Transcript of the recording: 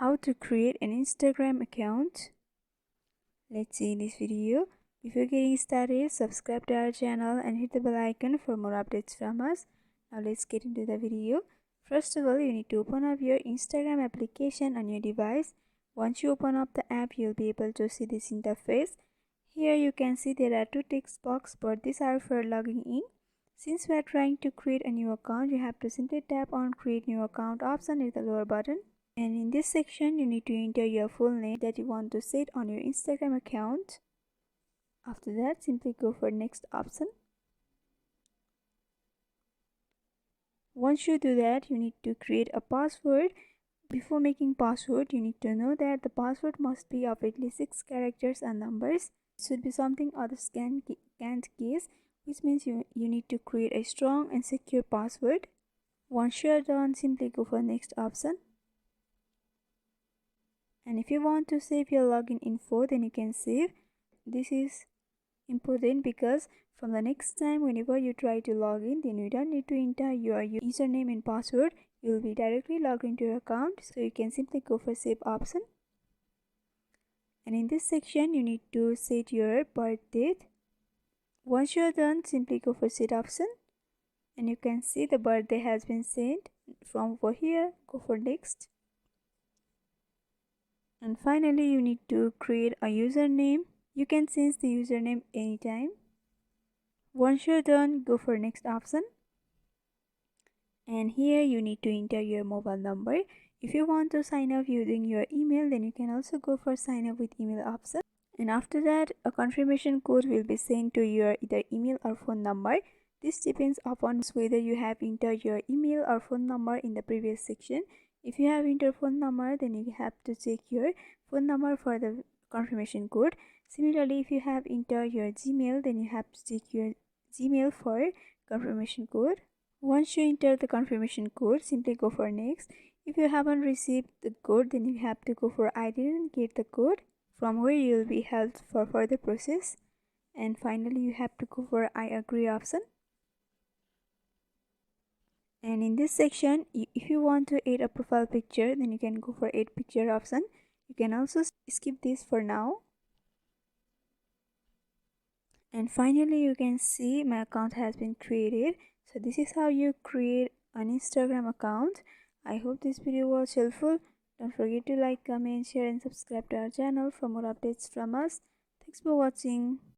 How to create an Instagram account. Let's see in this video. Before getting started, subscribe to our channel and hit the bell icon for more updates from us. Now let's get into the video. First of all, you need to open up your Instagram application on your device. Once you open up the app, you'll be able to see this interface. Here you can see there are two text boxes, but these are for logging in. Since we are trying to create a new account, you have to simply tap on create new account option at the lower button. And in this section, you need to enter your full name that you want to set on your Instagram account. After that, simply go for next option. Once you do that, you need to create a password. Before making password, you need to know that the password must be of at least 6 characters and numbers. It should be something others can't guess, which means you need to create a strong and secure password. Once you are done, simply go for next option. And if you want to save your login info, then you can save. This is important because from the next time whenever you try to log in, then you don't need to enter your username and password. You will be directly logged into your account, so you can simply go for save option. And in this section, you need to set your birth date. Once you are done, simply go for set option, and you can see the birthday has been set. From over here, go for next. And finally, you need to create a username. You can change the username anytime. Once you're done, go for next option. And here you need to enter your mobile number. If you want to sign up using your email, then you can also go for sign up with email option. And after that, a confirmation code will be sent to your either email or phone number. This depends upon whether you have entered your email or phone number in the previous section. If you have entered phone number, then you have to check your phone number for the confirmation code. Similarly, if you have entered your Gmail, then you have to check your Gmail for confirmation code. Once you enter the confirmation code, simply go for next. If you haven't received the code, then you have to go for I didn't get the code, from where you will be helped for further process. And finally, you have to go for I agree option. And in this section, if you want to add a profile picture, then you can go for add picture option. You can also skip this for now. And finally, you can see my account has been created. So this is how you create an Instagram account. I hope this video was helpful. Don't forget to like, comment, share and subscribe to our channel for more updates from us. Thanks for watching.